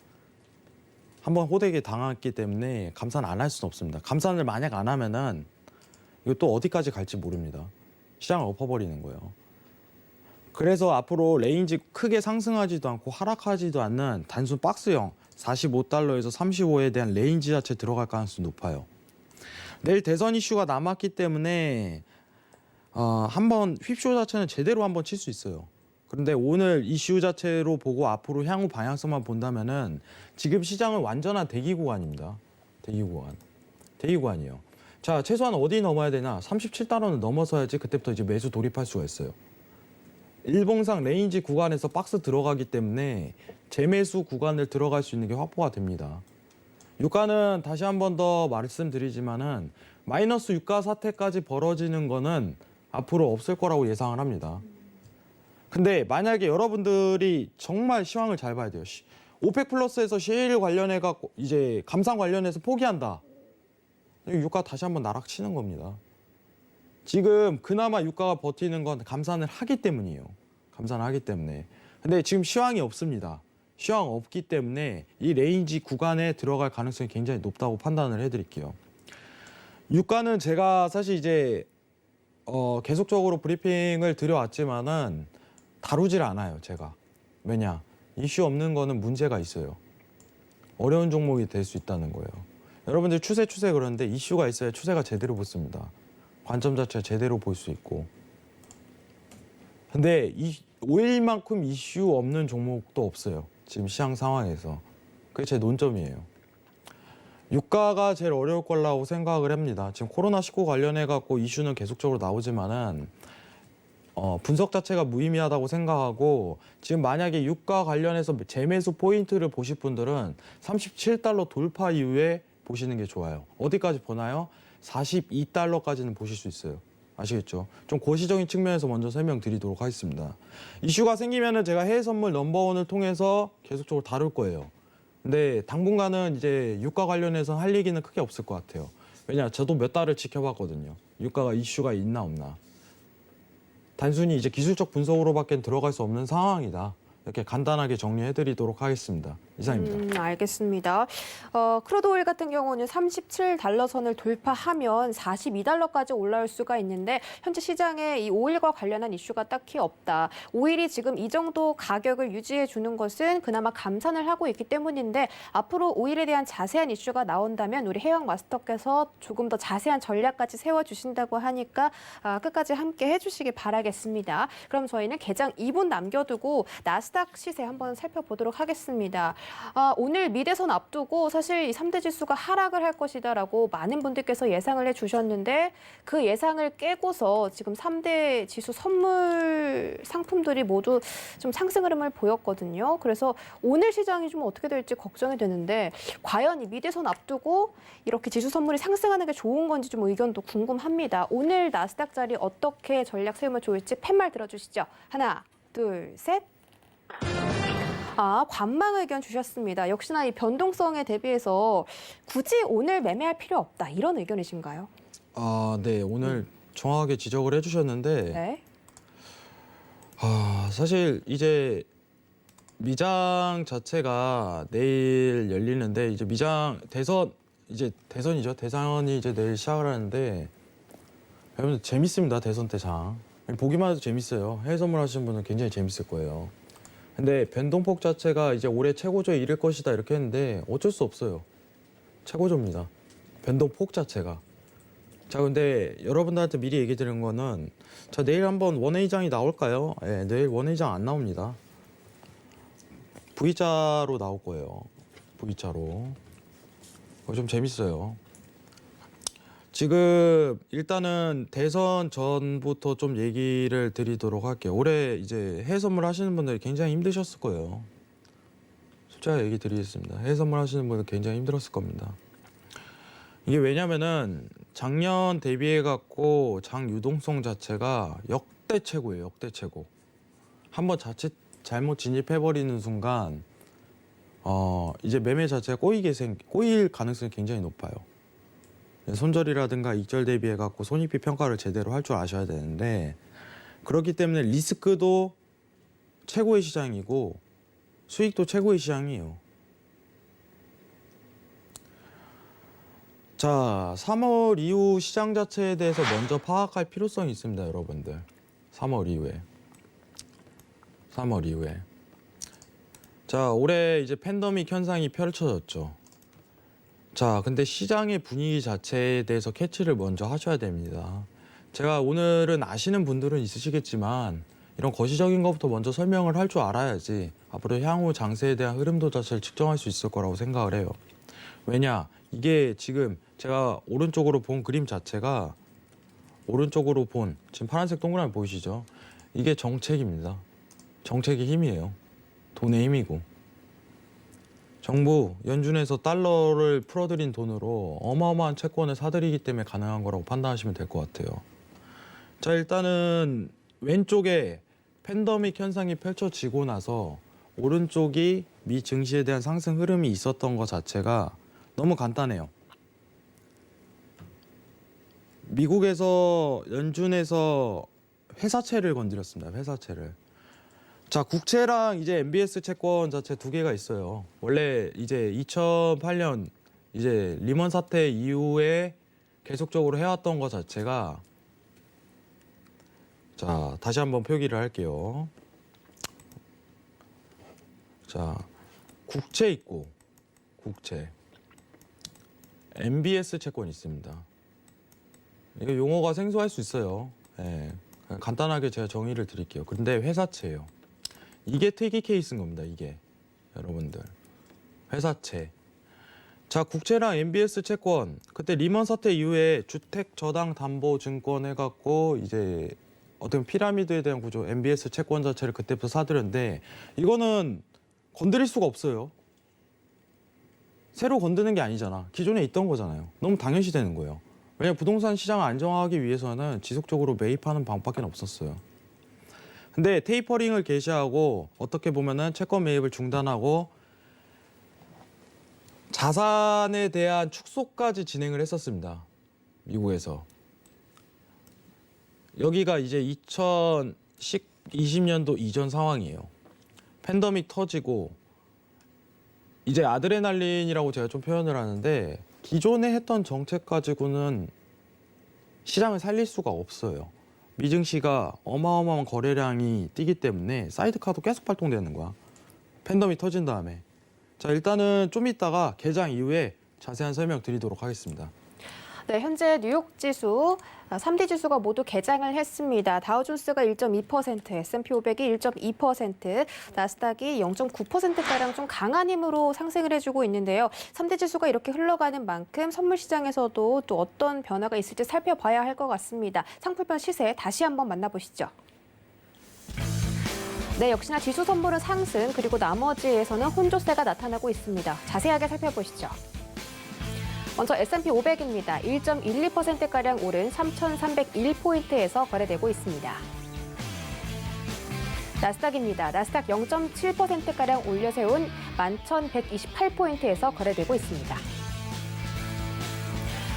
한번 호되게 당했기 때문에 감산 안 할 수는 없습니다. 감산을 만약 안 하면은 이거 또 어디까지 갈지 모릅니다. 시장을 엎어버리는 거예요. 그래서 앞으로 레인지 크게 상승하지도 않고 하락하지도 않는 단순 박스형 45달러에서 35에 대한 레인지 자체 들어갈 가능성이 높아요. 내일 대선 이슈가 남았기 때문에 한번 휩쇼 자체는 제대로 한번 칠 수 있어요. 그런데 오늘 이슈 자체로 보고 앞으로 향후 방향성만 본다면은 지금 시장은 완전한 대기 구간입니다. 대기 구간이에요. 자, 최소한 어디 넘어야 되나? 37달러는 넘어서야지 그때부터 이제 매수 돌입할 수가 있어요. 일봉상 레인지 구간에서 박스 들어가기 때문에 재매수 구간을 들어갈 수 있는 게 확보가 됩니다. 유가는 다시 한 번 더 말씀드리지만은 마이너스 유가 사태까지 벌어지는 거는 앞으로 없을 거라고 예상을 합니다. 근데 만약에 여러분들이 정말 시황을 잘 봐야 돼요. 오펙 플러스에서 셰일 관련해 갖고 이제 감산 관련해서 포기한다. 유가 다시 한번 나락치는 겁니다. 지금 그나마 유가가 버티는 건 감산을 하기 때문이에요. 감산을 하기 때문에. 근데 지금 시황이 없습니다. 시황 없기 때문에 이 레인지 구간에 들어갈 가능성이 굉장히 높다고 판단을 해드릴게요. 유가는 제가 사실 이제 계속적으로 브리핑을 드려왔지만은 다루질 않아요, 제가. 왜냐? 이슈 없는 거는 문제가 있어요. 어려운 종목이 될 수 있다는 거예요. 여러분들 추세 그러는데 이슈가 있어야 추세가 제대로 붙습니다. 관점 자체가 제대로 볼 수 있고. 근데 오일만큼 이슈 없는 종목도 없어요. 지금 시장 상황에서. 그게 제 논점이에요. 유가가 제일 어려울 거라고 생각을 합니다. 지금 코로나19 관련해 갖고 이슈는 계속적으로 나오지만은 분석 자체가 무의미하다고 생각하고, 지금 만약에 유가 관련해서 재매수 포인트를 보실 분들은 37달러 돌파 이후에 보시는 게 좋아요. 어디까지 보나요? 42달러까지는 보실 수 있어요. 아시겠죠? 좀 고시적인 측면에서 먼저 설명드리도록 하겠습니다. 이슈가 생기면은 제가 해외 선물 넘버원을 통해서 계속적으로 다룰 거예요. 근데 당분간은 이제 유가 관련해서 할 얘기는 크게 없을 것 같아요. 왜냐, 저도 몇 달을 지켜봤거든요. 유가가 이슈가 있나 없나. 단순히 이제 기술적 분석으로밖에 들어갈 수 없는 상황이다. 이렇게 간단하게 정리해드리도록 하겠습니다. 이상입니다. 알겠습니다. 크루드 오일 같은 경우는 37달러 선을 돌파하면 42달러까지 올라올 수가 있는데 현재 시장에 이 오일과 관련한 이슈가 딱히 없다. 오일이 지금 이 정도 가격을 유지해 주는 것은 그나마 감산을 하고 있기 때문인데 앞으로 오일에 대한 자세한 이슈가 나온다면 우리 해왕 마스터께서 조금 더 자세한 전략까지 세워주신다고 하니까 끝까지 함께 해주시기 바라겠습니다. 그럼 저희는 개장 2분 남겨두고 나스닥 시세 한번 살펴보도록 하겠습니다. 오늘 미대선 앞두고 사실 이 3대 지수가 하락을 할 것이다라고 많은 분들께서 예상을 해주셨는데 그 예상을 깨고서 지금 3대 지수 선물 상품들이 모두 좀 상승 흐름을 보였거든요. 그래서 오늘 시장이 좀 어떻게 될지 걱정이 되는데 과연 이 미대선 앞두고 이렇게 지수 선물이 상승하는 게 좋은 건지 좀 의견도 궁금합니다. 오늘 나스닥 자리 어떻게 전략 세우면 좋을지 팻말 들어주시죠. 하나, 둘, 셋. 관망 의견 주셨습니다. 역시나 이 변동성에 대비해서 굳이 오늘 매매할 필요 없다. 이런 의견이신가요? 네. 오늘 정확하게 지적을 해주셨는데 네. 사실 이제 미장 자체가 내일 열리는데 이제 대선이죠. 대선이 이제 내일 시작을 하는데 여러분 재밌습니다. 대선 때 장. 보기만 해도 재밌어요. 해외 선물 하시는 분은 굉장히 재밌을 거예요. 근데 변동폭 자체가 이제 올해 최고조에 이를 것이다 이렇게 했는데 어쩔 수 없어요. 최고조입니다. 변동폭 자체가. 자, 근데 여러분들한테 미리 얘기 드리는 거는 자, 내일 한번 원웨이장이 나올까요? 네, 내일 원웨이장 안 나옵니다. V자로 나올 거예요. V자로. 좀 재밌어요. 지금 일단은 대선 전부터 좀 얘기를 드리도록 할게요. 올해 이제 해외 선물 하시는 분들이 굉장히 힘드셨을 거예요. 솔직하게 얘기 드리겠습니다. 해외 선물 하시는 분들 굉장히 힘들었을 겁니다. 이게 왜냐면은 작년 대비해 갖고 장 유동성 자체가 역대 최고예요. 역대 최고. 한번 자칫 잘못 진입해 버리는 순간 이제 매매 자체가 꼬일 가능성이 굉장히 높아요. 손절이라든가 익절 대비해 갖고 손익비 평가를 제대로 할 줄 아셔야 되는데 그렇기 때문에 리스크도 최고의 시장이고 수익도 최고의 시장이에요. 자, 3월 이후 시장 자체에 대해서 먼저 파악할 필요성이 있습니다, 여러분들. 3월 이후에. 자, 올해 이제 팬데믹 현상이 펼쳐졌죠. 자, 근데 시장의 분위기 자체에 대해서 캐치를 먼저 하셔야 됩니다. 제가 오늘은 아시는 분들은 있으시겠지만 이런 거시적인 것부터 먼저 설명을 할 줄 알아야지 앞으로 향후 장세에 대한 흐름도 자체를 측정할 수 있을 거라고 생각을 해요. 왜냐? 이게 지금 제가 오른쪽으로 본 그림 자체가 지금 파란색 동그라미 보이시죠? 이게 정책입니다. 정책의 힘이에요. 돈의 힘이고. 정부, 연준에서 달러를 풀어들인 돈으로 어마어마한 채권을 사들이기 때문에 가능한 거라고 판단하시면 될 것 같아요. 자, 일단은 왼쪽에 팬데믹 현상이 펼쳐지고 나서 오른쪽이 미 증시에 대한 상승 흐름이 있었던 것 자체가 너무 간단해요. 미국에서 연준에서 회사채를 건드렸습니다. 회사채를. 자, 국채랑 이제 MBS 채권 자체 두 개가 있어요. 원래 이제 2008년 이제 리먼 사태 이후에 계속적으로 해왔던 것 자체가 자, 다시 한번 표기를 할게요. 자, 국채 있고 국채. MBS 채권이 있습니다. 이거 용어가 생소할 수 있어요. 예, 간단하게 제가 정의를 드릴게요. 근데 회사채예요. 이게 특이 케이스인 겁니다. 이게 여러분들 회사채. 자, 국채랑 MBS 채권 그때 리먼 사태 이후에 주택 저당 담보 증권 해갖고 이제 어떤 피라미드에 대한 구조 MBS 채권 자체를 그때부터 사들였는데 이거는 건드릴 수가 없어요. 새로 건드는 게 아니잖아. 기존에 있던 거잖아요. 너무 당연시 되는 거예요. 왜냐면 부동산 시장을 안정화하기 위해서는 지속적으로 매입하는 방법밖에 없었어요. 근데 테이퍼링을 개시하고 어떻게 보면은 채권 매입을 중단하고 자산에 대한 축소까지 진행을 했었습니다. 미국에서. 여기가 이제 2020년도 이전 상황이에요. 팬데믹 터지고 이제 아드레날린이라고 제가 좀 표현을 하는데 기존에 했던 정책 가지고는 시장을 살릴 수가 없어요. 미증시가 어마어마한 거래량이 뛰기 때문에 사이드카도 계속 발동되는 거야. 팬데믹 터진 다음에. 자, 일단은 좀 이따가 개장 이후에 자세한 설명 드리도록 하겠습니다. 네, 현재 뉴욕 지수 3대 지수가 모두 개장을 했습니다. 다우존스가 1.2%, S&P 500이 1.2%, 나스닥이 0.9%가량 좀 강한 힘으로 상승을 해주고 있는데요. 3대 지수가 이렇게 흘러가는 만큼 선물 시장에서도 또 어떤 변화가 있을지 살펴봐야 할 것 같습니다. 상품별 시세 다시 한번 만나보시죠. 네, 역시나 지수 선물은 상승, 그리고 나머지에서는 혼조세가 나타나고 있습니다. 자세하게 살펴보시죠. 먼저 S&P 500입니다. 1.12%가량 오른 3,301포인트에서 거래되고 있습니다. 나스닥입니다. 나스닥 0.7%가량 올려 세운 11,128포인트에서 거래되고 있습니다.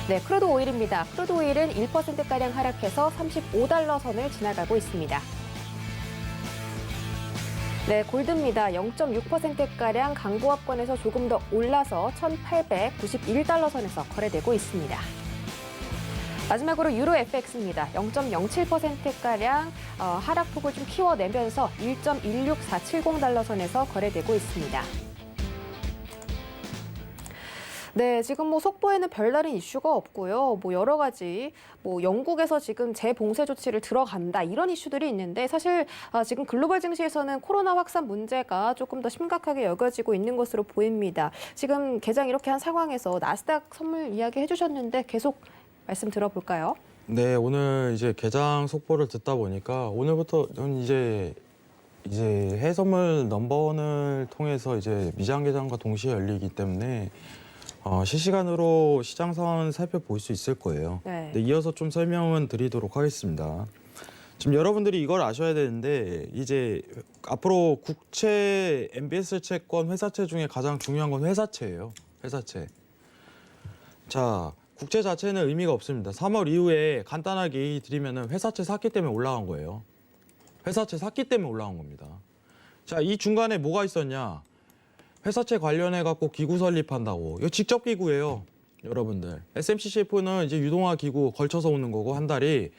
네, 크루드 오일입니다. 크루드 오일은 1%가량 하락해서 35달러 선을 지나가고 있습니다. 네, 골드입니다. 0.6%가량 강보합권에서 조금 더 올라서 1,891달러 선에서 거래되고 있습니다. 마지막으로 유로 FX입니다. 0.07%가량 하락폭을 좀 키워내면서 1.16470달러 선에서 거래되고 있습니다. 네, 지금 뭐 속보에는 별다른 이슈가 없고요. 뭐 여러 가지 영국에서 지금 재봉쇄 조치를 들어간다 이런 이슈들이 있는데 사실 지금 글로벌 증시에서는 코로나 확산 문제가 조금 더 심각하게 여겨지고 있는 것으로 보입니다. 지금 개장 이렇게 한 상황에서 나스닥 선물 이야기 해주셨는데 계속 말씀 들어볼까요? 네, 오늘 이제 개장 속보를 듣다 보니까 오늘부터 이제 해외선물 넘버원을 통해서 이제 미장 개장과 동시에 열리기 때문에 실시간으로 시장 상황을 살펴볼 수 있을 거예요. 네. 네, 이어서 좀 설명은 드리도록 하겠습니다. 지금 여러분들이 이걸 아셔야 되는데 이제 앞으로 국채, MBS 채권, 회사채 중에 가장 중요한 건 회사채예요. 회사채. 자, 국채 자체는 의미가 없습니다. 3월 이후에 간단하게 얘기 드리면은 회사채 샀기 때문에 올라간 거예요. 회사채 샀기 때문에 올라간 겁니다. 자, 이 중간에 뭐가 있었냐? 회사채 관련해 갖고 기구 설립한다고. 이거 직접 기구예요, 여러분들. SMCCF는 이제 유동화 기구 걸쳐서 오는 거고 한 달이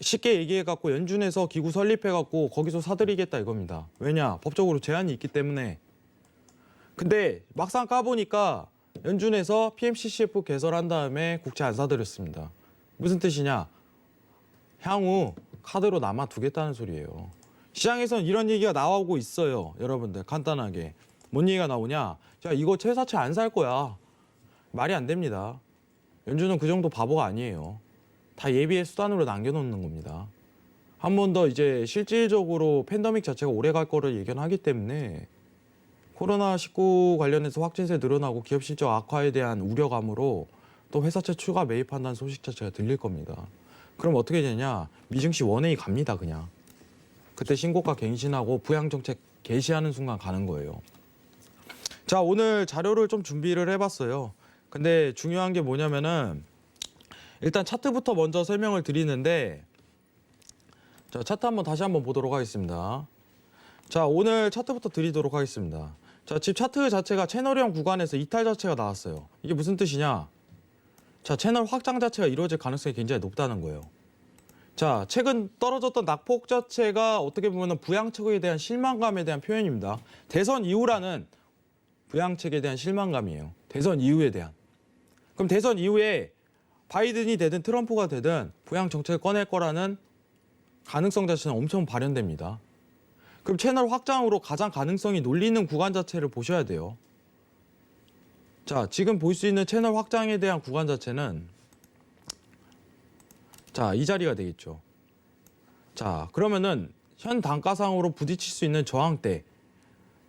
쉽게 얘기해 갖고 연준에서 기구 설립해 갖고 거기서 사들이겠다 이겁니다. 왜냐? 법적으로 제한이 있기 때문에. 근데 막상 까보니까 연준에서 PMCCF 개설한 다음에 국채 안 사들였습니다. 무슨 뜻이냐? 향후 카드로 남아두겠다는 소리예요. 시장에서는 이런 얘기가 나오고 있어요, 여러분들. 간단하게. 뭔 얘기가 나오냐? 자, 이거 회사채 안 살 거야. 말이 안 됩니다. 연준은 그 정도 바보가 아니에요. 다 예비의 수단으로 남겨놓는 겁니다. 한 번 더 이제 실질적으로 팬데믹 자체가 오래 갈 거를 예견하기 때문에 코로나19 관련해서 확진세 늘어나고 기업 실적 악화에 대한 우려감으로 또 회사채 추가 매입한다는 소식 자체가 들릴 겁니다. 그럼 어떻게 되냐? 미증시 원웨이 갑니다, 그냥. 그때 신고가 갱신하고 부양정책 개시하는 순간 가는 거예요. 자, 오늘 자료를 좀 준비를 해봤어요. 근데 중요한 게 뭐냐면은 일단 차트부터 먼저 설명을 드리는데 자, 차트 다시 한번 보도록 하겠습니다. 자, 오늘 차트부터 드리도록 하겠습니다. 자, 지금 차트 자체가 채널형 구간에서 이탈 자체가 나왔어요. 이게 무슨 뜻이냐? 자, 채널 확장 자체가 이루어질 가능성이 굉장히 높다는 거예요. 자, 최근 떨어졌던 낙폭 자체가 어떻게 보면 부양책에 대한 실망감에 대한 표현입니다. 대선 이후라는 부양책에 대한 실망감이에요. 대선 이후에 대한. 그럼 대선 이후에 바이든이 되든 트럼프가 되든 부양 정책을 꺼낼 거라는 가능성 자체는 엄청 발현됩니다. 그럼 채널 확장으로 가장 가능성이 놀리는 구간 자체를 보셔야 돼요. 자, 지금 볼 수 있는 채널 확장에 대한 구간 자체는 자, 이 자리가 되겠죠. 자, 그러면은 현 단가상으로 부딪힐 수 있는 저항대.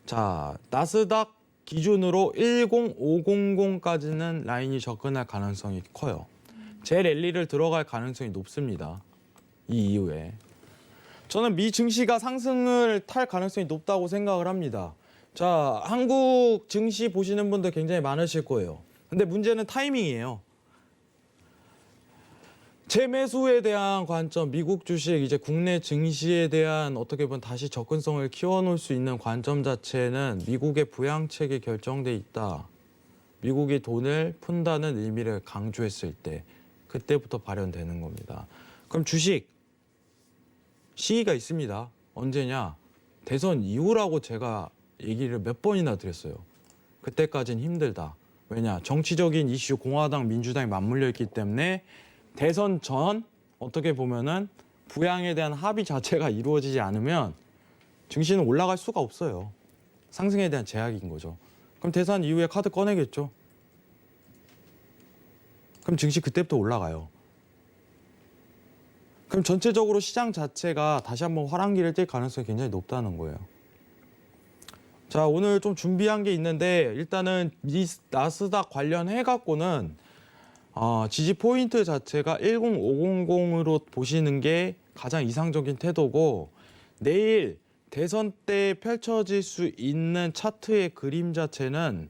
자, 나스닥 기준으로 10500까지는 라인이 접근할 가능성이 커요. 재랠리를 들어갈 가능성이 높습니다. 이 이후에. 저는 미 증시가 상승을 탈 가능성이 높다고 생각을 합니다. 자, 한국 증시 보시는 분들 굉장히 많으실 거예요. 근데 문제는 타이밍이에요. 재매수에 대한 관점, 미국 주식, 이제 국내 증시에 대한 어떻게 보면 다시 접근성을 키워놓을 수 있는 관점 자체는 미국의 부양책이 결정돼 있다. 미국이 돈을 푼다는 의미를 강조했을 때 그때부터 발현되는 겁니다. 그럼 주식 시기가 있습니다. 언제냐? 대선 이후라고 제가 얘기를 몇 번이나 드렸어요. 그때까지는 힘들다. 왜냐? 정치적인 이슈 공화당, 민주당이 맞물려 있기 때문에 대선 전 어떻게 보면은 부양에 대한 합의 자체가 이루어지지 않으면 증시는 올라갈 수가 없어요. 상승에 대한 제약인 거죠. 그럼 대선 이후에 카드 꺼내겠죠. 그럼 증시 그때부터 올라가요. 그럼 전체적으로 시장 자체가 다시 한번 화랑기를 띨 가능성이 굉장히 높다는 거예요. 자, 오늘 좀 준비한 게 있는데 일단은 이 나스닥 관련해 갖고는 지지 포인트 자체가 10500으로 보시는 게 가장 이상적인 태도고, 내일 대선 때 펼쳐질 수 있는 차트의 그림 자체는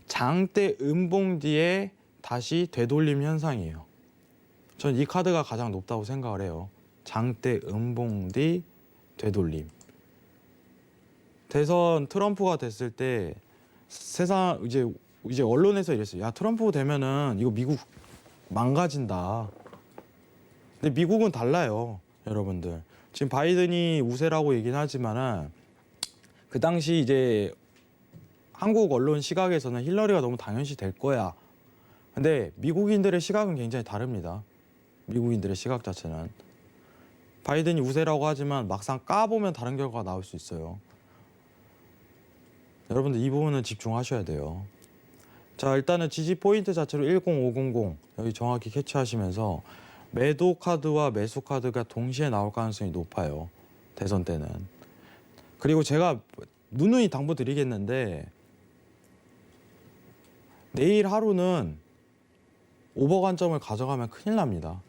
장대 음봉 뒤에 다시 되돌림 현상이에요. 전 이 카드가 가장 높다고 생각을 해요. 장대 음봉 뒤 되돌림. 대선 트럼프가 됐을 때 세상 이제 언론에서 이랬어요. 야, 트럼프 되면은 이거 미국 망가진다. 근데 미국은 달라요, 여러분들. 지금 바이든이 우세라고 얘기는 하지만은 그 당시 이제 한국 언론 시각에서는 힐러리가 너무 당연시 될 거야. 근데 미국인들의 시각은 굉장히 다릅니다. 미국인들의 시각 자체는 바이든이 우세라고 하지만 막상 까보면 다른 결과가 나올 수 있어요. 여러분들 이 부분은 집중하셔야 돼요. 자, 일단은 지지 포인트 자체로 10500 여기 정확히 캐치하시면서 매도 카드와 매수 카드가 동시에 나올 가능성이 높아요. 대선 때는. 그리고 제가 누누이 당부드리겠는데 내일 하루는 오버 관점을 가져가면 큰일 납니다.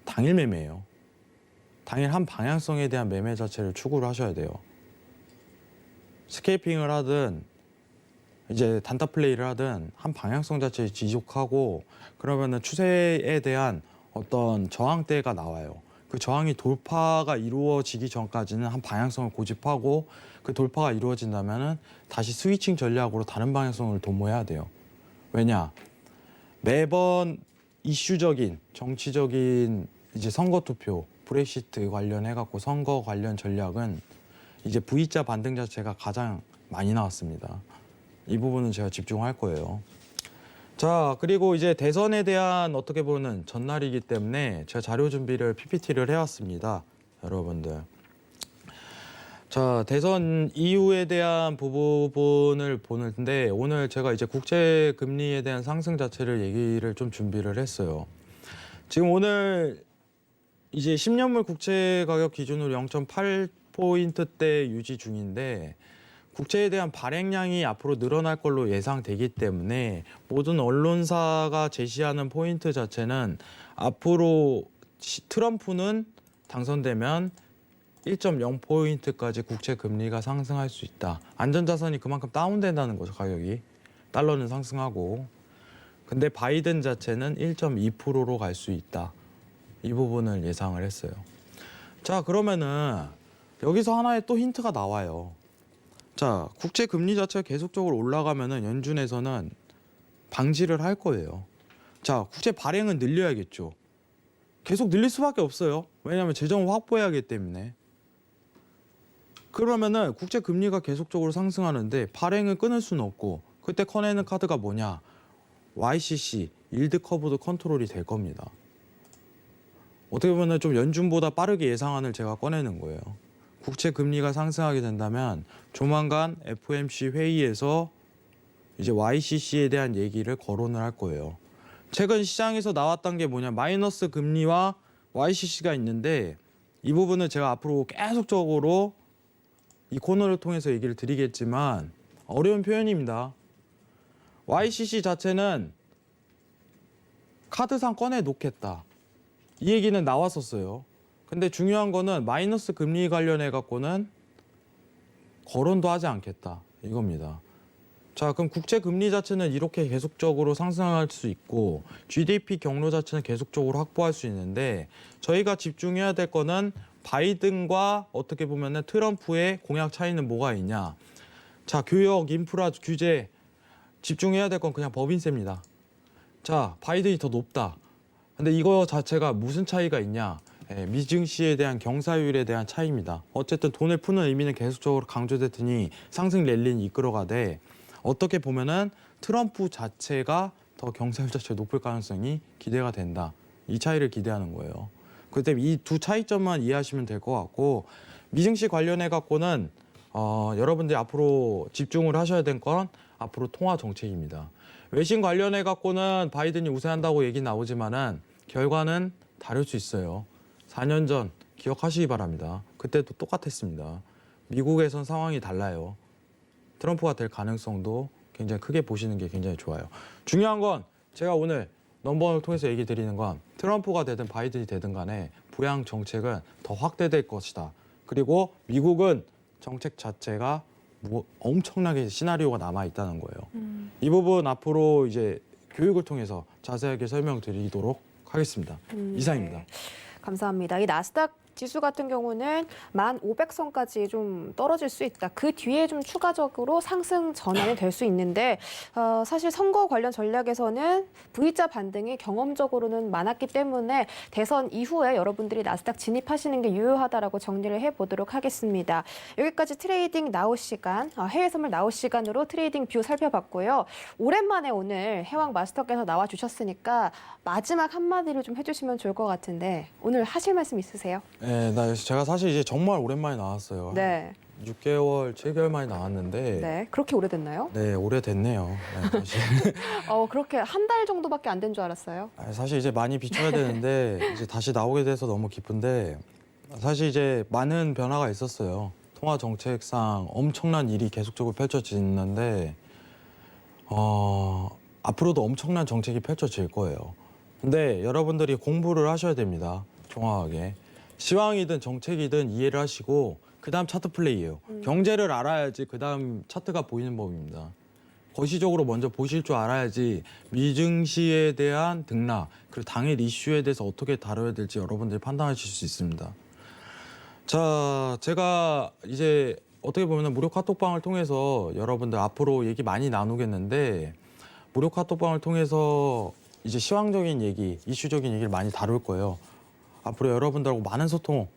당일 매매예요. 당일 한 방향성에 대한 매매 자체를 추구를 하셔야 돼요. 스케이핑을 하든 이제 단타 플레이를 하든 한 방향성 자체를 지속하고 그러면은 추세에 대한 어떤 저항대가 나와요. 그 저항이 돌파가 이루어지기 전까지는 한 방향성을 고집하고 그 돌파가 이루어진다면은 다시 스위칭 전략으로 다른 방향성을 도모해야 돼요. 왜냐? 매번 이슈적인 정치적인 이제 선거 투표, 브렉시트 관련해 갖고 선거 관련 전략은 이제 V자 반등 자체가 가장 많이 나왔습니다. 이 부분은 제가 집중할 거예요. 자, 그리고 이제 대선에 대한 어떻게 보면 전날이기 때문에 제가 자료 준비를 PPT를 해왔습니다. 여러분들. 자, 대선 이후에 대한 부분을 보는데 오늘 제가 이제 국제 금리에 대한 상승 자체를 얘기를 좀 준비를 했어요. 지금 오늘 이제 10년물 국채 가격 기준으로 0.8포인트대 유지 중인데 국채에 대한 발행량이 앞으로 늘어날 걸로 예상되기 때문에 모든 언론사가 제시하는 포인트 자체는 앞으로 트럼프는 당선되면 1.0포인트까지 국채 금리가 상승할 수 있다. 안전자산이 그만큼 다운된다는 거죠, 가격이. 달러는 상승하고. 근데 바이든 자체는 1.2%로 갈 수 있다. 이 부분을 예상을 했어요. 자, 그러면은 여기서 하나의 또 힌트가 나와요. 자, 국채 금리 자체가 계속적으로 올라가면은 연준에서는 방지를 할 거예요. 자, 국채 발행은 늘려야겠죠. 계속 늘릴 수밖에 없어요. 왜냐하면 재정을 확보해야 하기 때문에. 그러면은 국채 금리가 계속적으로 상승하는데 발행을 끊을 수는 없고 그때 꺼내는 카드가 뭐냐? YCC, 일드 커브도 컨트롤이 될 겁니다. 어떻게 보면 좀 연준보다 빠르게 예상안을 제가 꺼내는 거예요. 국채 금리가 상승하게 된다면 조만간 FOMC 회의에서 이제 YCC에 대한 얘기를 거론을 할 거예요. 최근 시장에서 나왔던 게 뭐냐? 마이너스 금리와 YCC가 있는데 이 부분은 제가 앞으로 계속적으로 이 코너를 통해서 얘기를 드리겠지만 어려운 표현입니다. YCC 자체는 카드상 꺼내 놓겠다. 이 얘기는 나왔었어요. 근데 중요한 거는 마이너스 금리 관련해 갖고는 거론도 하지 않겠다. 이겁니다. 자, 그럼 국제 금리 자체는 이렇게 계속적으로 상승할 수 있고 GDP 경로 자체는 계속적으로 확보할 수 있는데 저희가 집중해야 될 거는 바이든과 어떻게 보면은 트럼프의 공약 차이는 뭐가 있냐. 자, 교역, 인프라, 규제 집중해야 될 건 그냥 법인세입니다. 자, 바이든이 더 높다. 근데 이거 자체가 무슨 차이가 있냐? 미증시에 대한 경사율에 대한 차이입니다. 어쨌든 돈을 푸는 의미는 계속적으로 강조됐더니 상승 랠리는 이끌어가되 어떻게 보면은 트럼프 자체가 더 경사율 자체가 높을 가능성이 기대가 된다. 이 차이를 기대하는 거예요. 그렇기 때문에 이 두 차이점만 이해하시면 될 것 같고 미증시 관련해 갖고는 여러분들이 앞으로 집중을 하셔야 될 건 앞으로 통화 정책입니다. 외신 관련해 갖고는 바이든이 우세한다고 얘기 나오지만은 결과는 다를 수 있어요. 4년 전 기억하시기 바랍니다. 그때도 똑같았습니다. 미국에선 상황이 달라요. 트럼프가 될 가능성도 굉장히 크게 보시는 게 굉장히 좋아요. 중요한 건 제가 오늘 넘버원을 통해서 얘기 드리는 건 트럼프가 되든 바이든이 되든 간에 부양 정책은 더 확대될 것이다. 그리고 미국은 정책 자체가 엄청나게 시나리오가 남아 있다는 거예요. 이 부분 앞으로 이제 교육을 통해서 자세하게 설명드리도록 하겠습니다. 이상입니다. 네. 감사합니다. 이 나스닥 지수 같은 경우는 1,500선까지 좀 떨어질 수 있다. 그 뒤에 좀 추가적으로 상승 전환이 될 수 있는데 사실 선거 관련 전략에서는 V자 반등이 경험적으로는 많았기 때문에 대선 이후에 여러분들이 나스닥 진입하시는 게 유효하다라고 정리를 해보도록 하겠습니다. 여기까지 트레이딩 나우 시간, 해외 선물 나우 시간으로 트레이딩 뷰 살펴봤고요. 오랜만에 오늘 해왕 마스터께서 나와주셨으니까 마지막 한마디를 좀 해주시면 좋을 것 같은데 오늘 하실 말씀 있으세요? 네, 제가 사실 이제 정말 오랜만에 나왔어요. 네. 6개월, 7개월 만에 나왔는데 네. 그렇게 오래됐나요? 네, 오래됐네요. 네, 사실. 그렇게 한 달 정도밖에 안 된 줄 알았어요. 사실 이제 많이 비춰야 되는데 이제 다시 나오게 돼서 너무 기쁜데 사실 이제 많은 변화가 있었어요. 통화 정책상 엄청난 일이 계속적으로 펼쳐지는데 앞으로도 엄청난 정책이 펼쳐질 거예요. 근데 여러분들이 공부를 하셔야 됩니다. 정확하게. 시황이든 정책이든 이해를 하시고 그다음 차트 플레이예요. 경제를 알아야지 그다음 차트가 보이는 법입니다. 거시적으로 먼저 보실 줄 알아야지 미증시에 대한 등락 그리고 당일 이슈에 대해서 어떻게 다뤄야 될지 여러분들이 판단하실 수 있습니다. 자, 제가 이제 어떻게 보면 무료 카톡방을 통해서 여러분들 앞으로 얘기 많이 나누겠는데 무료 카톡방을 통해서 이제 시황적인 얘기, 이슈적인 얘기를 많이 다룰 거예요. 앞으로 여러분들하고 많은 소통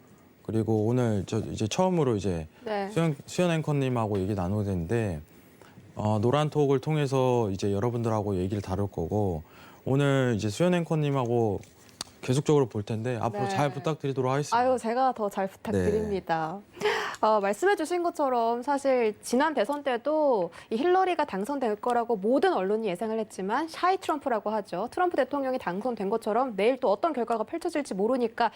그리고 오늘 이제 처음으로 이제 네. 수연 앵커님하고 얘기 나누게 되는데 노란톡을 통해서 이제 여러분들하고 얘기를 다룰 거고 오늘 이제 수연 앵커님하고 계속적으로 볼 텐데 앞으로 네. 잘 부탁드리도록 하겠습니다. 아유, 제가 더 잘 부탁드립니다. 말씀해 주신 것처럼 사실 지난 대선 때도 이 힐러리가 당선될 거라고 모든 언론이 예상을 했지만 샤이 트럼프라고 하죠. 트럼프 대통령이 당선된 것처럼 내일 또 어떤 결과가 펼쳐질지 모르니까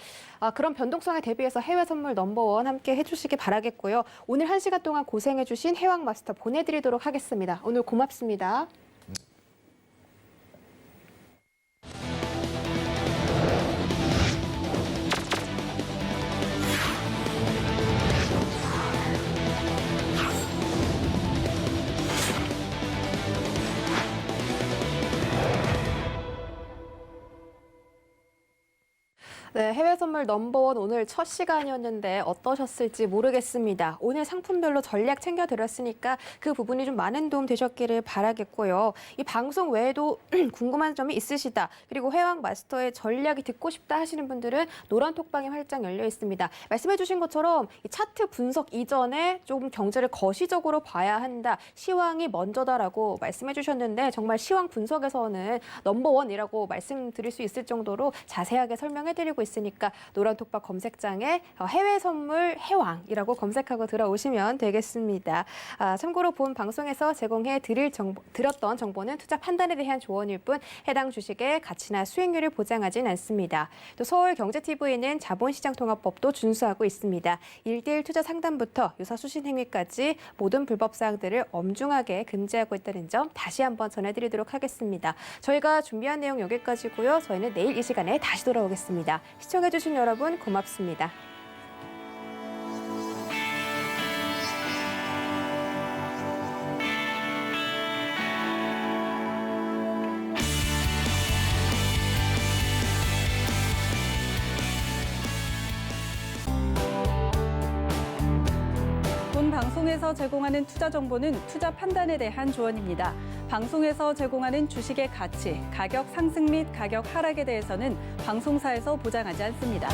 그런 변동성에 대비해서 해외 선물 넘버원 함께 해주시기 바라겠고요. 오늘 1시간 동안 고생해 주신 해왕 마스터 보내드리도록 하겠습니다. 오늘 고맙습니다. 네, 해외 선물 넘버원 오늘 첫 시간이었는데 어떠셨을지 모르겠습니다. 오늘 상품별로 전략 챙겨드렸으니까 그 부분이 좀 많은 도움 되셨기를 바라겠고요. 이 방송 외에도 궁금한 점이 있으시다. 그리고 해왕 마스터의 전략이 듣고 싶다 하시는 분들은 노란 톡방이 활짝 열려 있습니다. 말씀해 주신 것처럼 이 차트 분석 이전에 조금 경제를 거시적으로 봐야 한다. 시황이 먼저다라고 말씀해 주셨는데 정말 시황 분석에서는 넘버원이라고 말씀드릴 수 있을 정도로 자세하게 설명해 드리고 있으니까 노란톡방 검색창에 해외 선물 해왕이라고 검색하고 들어오시면 되겠습니다. 참고로 본 방송에서 제공해 드렸던 정보는 투자 판단에 대한 조언일 뿐 해당 주식의 가치나 수익률을 보장하진 않습니다. 또 서울경제TV는 자본시장통합법도 준수하고 있습니다. 1:1 투자 상담부터 유사 수신 행위까지 모든 불법 사항들을 엄중하게 금지하고 있다는 점 다시 한번 전해드리도록 하겠습니다. 저희가 준비한 내용 여기까지고요. 저희는 내일 이 시간에 다시 돌아오겠습니다. 시청해주신 여러분 고맙습니다. 방송에서 제공하는 투자 정보는 투자 판단에 대한 조언입니다. 방송에서 제공하는 주식의 가치, 가격 상승 및 가격 하락에 대해서는 방송사에서 보장하지 않습니다.